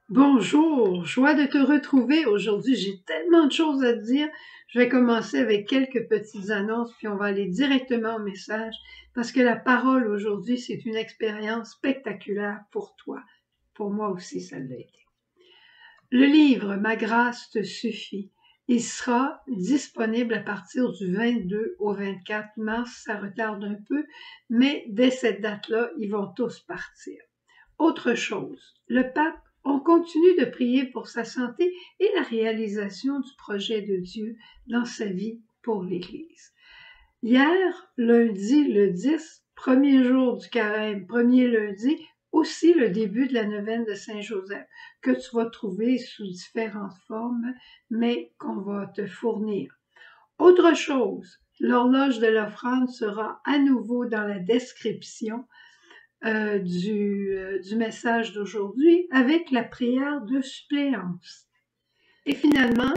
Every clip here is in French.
Bonjour, joie de te retrouver aujourd'hui. J'ai tellement de choses à te dire. Je vais commencer avec quelques petites annonces, puis on va aller directement au message, parce que la parole aujourd'hui, c'est une expérience spectaculaire pour toi. Pour moi aussi, ça l'a été. Le livre Ma grâce te suffit. Il sera disponible à partir du 22 au 24 mars. Ça retarde un peu, mais dès cette date-là, ils vont tous partir. Autre chose, le pape, on continue de prier pour sa santé et la réalisation du projet de Dieu dans sa vie pour l'Église. Hier, lundi le 10, premier jour du carême, premier lundi, aussi le début de la neuvaine de Saint-Joseph, que tu vas trouver sous différentes formes, mais qu'on va te fournir. Autre chose, l'horloge de l'offrande sera à nouveau dans la description du message d'aujourd'hui avec la prière de suppléance. Et finalement,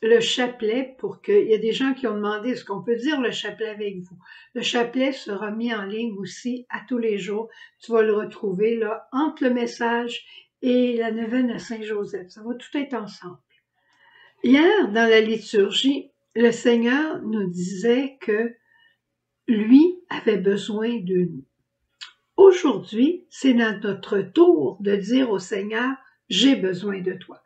le chapelet, il y a des gens qui ont demandé est-ce qu'on peut dire le chapelet avec vous. Le chapelet sera mis en ligne aussi à tous les jours. Tu vas le retrouver là entre le message et la neuvaine à Saint-Joseph. Ça va tout être ensemble. Hier, dans la liturgie, le Seigneur nous disait que lui avait besoin de nous. Aujourd'hui, c'est notre tour de dire au Seigneur, j'ai besoin de toi.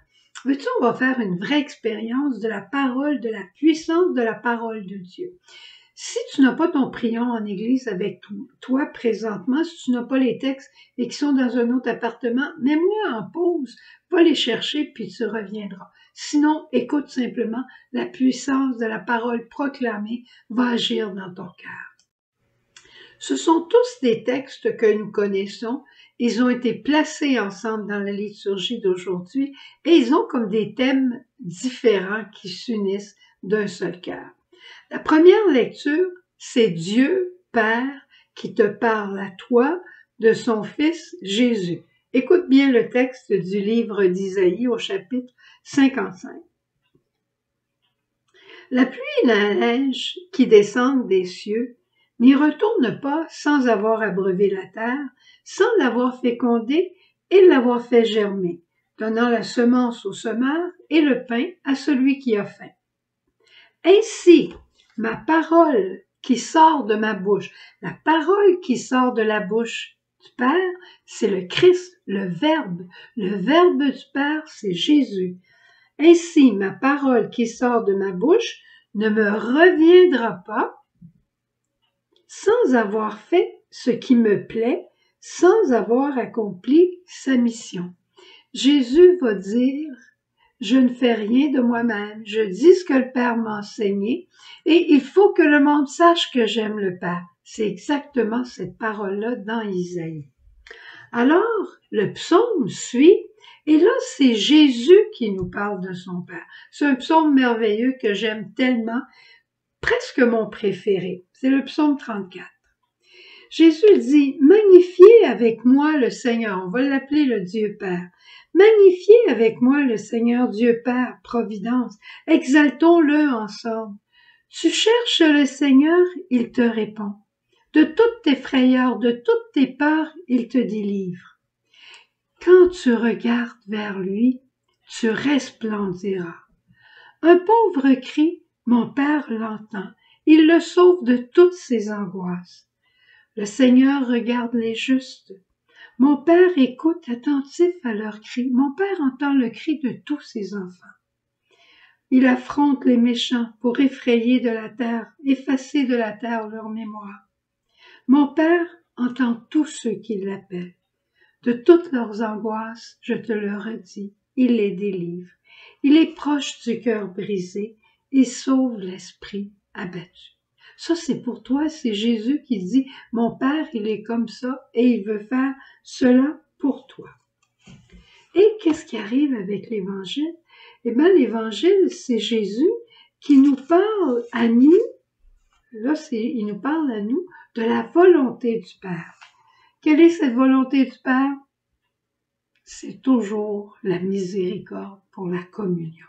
Veux-tu, on va faire une vraie expérience de la parole, de la puissance de la parole de Dieu. Si tu n'as pas ton prion en église avec toi présentement, si tu n'as pas les textes et qui sont dans un autre appartement, mets-moi en pause, va les chercher puis tu reviendras. Sinon, écoute simplement, la puissance de la parole proclamée va agir dans ton cœur. Ce sont tous des textes que nous connaissons. Ils ont été placés ensemble dans la liturgie d'aujourd'hui et ils ont comme des thèmes différents qui s'unissent d'un seul cœur. La première lecture, c'est Dieu, Père, qui te parle à toi de son Fils Jésus. Écoute bien le texte du livre d'Isaïe au chapitre 55. La pluie et la neige qui descendent des cieux n'y retournent pas sans avoir abreuvé la terre, sans l'avoir fécondée et l'avoir fait germer, donnant la semence au semeur et le pain à celui qui a faim. Ainsi, ma parole qui sort de ma bouche, la parole qui sort de la bouche du Père, c'est le Christ, le Verbe du Père, c'est Jésus. Ainsi, ma parole qui sort de ma bouche ne me reviendra pas sans avoir fait ce qui me plaît, sans avoir accompli sa mission. Jésus va dire, je ne fais rien de moi-même, je dis ce que le Père m'a enseigné et il faut que le monde sache que j'aime le Père. C'est exactement cette parole-là dans Isaïe. Alors, le psaume suit et là, c'est Jésus qui nous parle de son Père. C'est un psaume merveilleux que j'aime tellement, presque mon préféré. C'est le psaume 34. Jésus dit, magnifiez avec moi le Seigneur, on va l'appeler le Dieu Père. Magnifiez avec moi le Seigneur Dieu Père, Providence, exaltons-le ensemble. Tu cherches le Seigneur, il te répond. De toutes tes frayeurs, de toutes tes peurs, il te délivre. Quand tu regardes vers lui, tu resplendiras. Un pauvre cri, mon Père l'entend, il le sauve de toutes ses angoisses. Le Seigneur regarde les justes. Mon Père écoute attentif à leurs cris. Mon Père entend le cri de tous ses enfants. Il affronte les méchants pour effrayer de la terre, effacer de la terre leur mémoire. Mon Père entend tous ceux qui l'appellent. De toutes leurs angoisses, je te le redis, il les délivre. Il est proche du cœur brisé et sauve l'esprit abattu. Ça, c'est pour toi, c'est Jésus qui dit, mon Père, il est comme ça et il veut faire cela pour toi. Et qu'est-ce qui arrive avec l'Évangile? Eh bien, l'Évangile, c'est Jésus qui nous parle à nous, là, il nous parle à nous de la volonté du Père. Quelle est cette volonté du Père? C'est toujours la miséricorde pour la communion.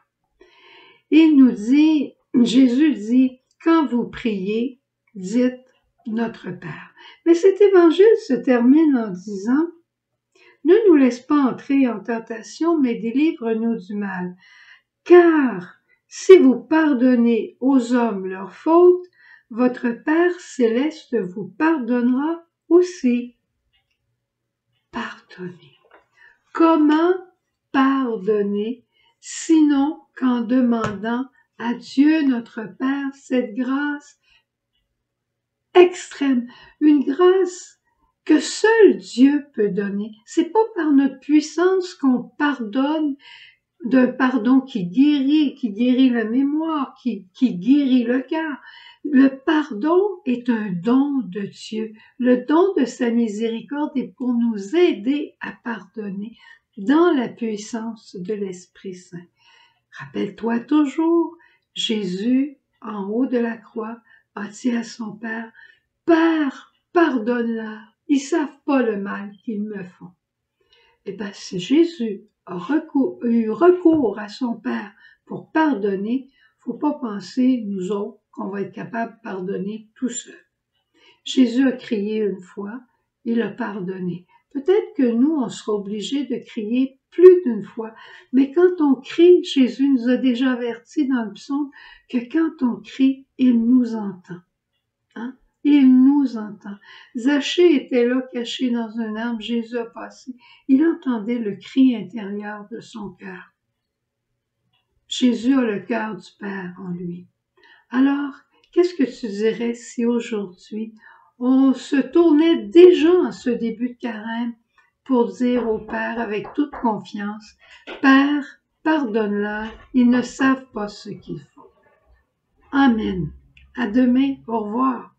Il nous dit, Jésus dit, quand vous priez, dites notre Père. Mais cet évangile se termine en disant, Ne nous laisse pas entrer en tentation, mais délivre-nous du mal. Car si vous pardonnez aux hommes leurs fautes, votre Père céleste vous pardonnera aussi. Pardonner. Comment pardonner, sinon qu'en demandant à Dieu notre Père cette grâce extrême, une grâce que seul Dieu peut donner. C'est pas par notre puissance qu'on pardonne, d'un pardon qui guérit la mémoire, qui guérit le cœur. Le pardon est un don de Dieu. Le don de sa miséricorde est pour nous aider à pardonner dans la puissance de l'Esprit Saint. Rappelle-toi toujours, Jésus, en haut de la croix, a dit à son Père, « Père, pardonne-leur, ils savent pas le mal qu'ils me font. » Et bien, si Jésus a eu recours à son Père pour pardonner, faut pas penser, nous autres, qu'on va être capable de pardonner tout seul. Jésus a crié une fois, il a pardonné. Peut-être que nous, on sera obligés de crier plus d'une fois, mais quand on crie, Jésus nous a déjà avertis dans le psaume que quand on crie, il nous entend. Hein? Il nous entend. Zachée était là, caché dans un arbre, Jésus a passé. Il entendait le cri intérieur de son cœur. Jésus a le cœur du Père en lui. Alors, qu'est-ce que tu dirais si aujourd'hui, on se tournait déjà en ce début de carême pour dire au Père avec toute confiance, « Père, pardonne-leur, ils ne savent pas ce qu'ils font. » Amen. À demain. Au revoir.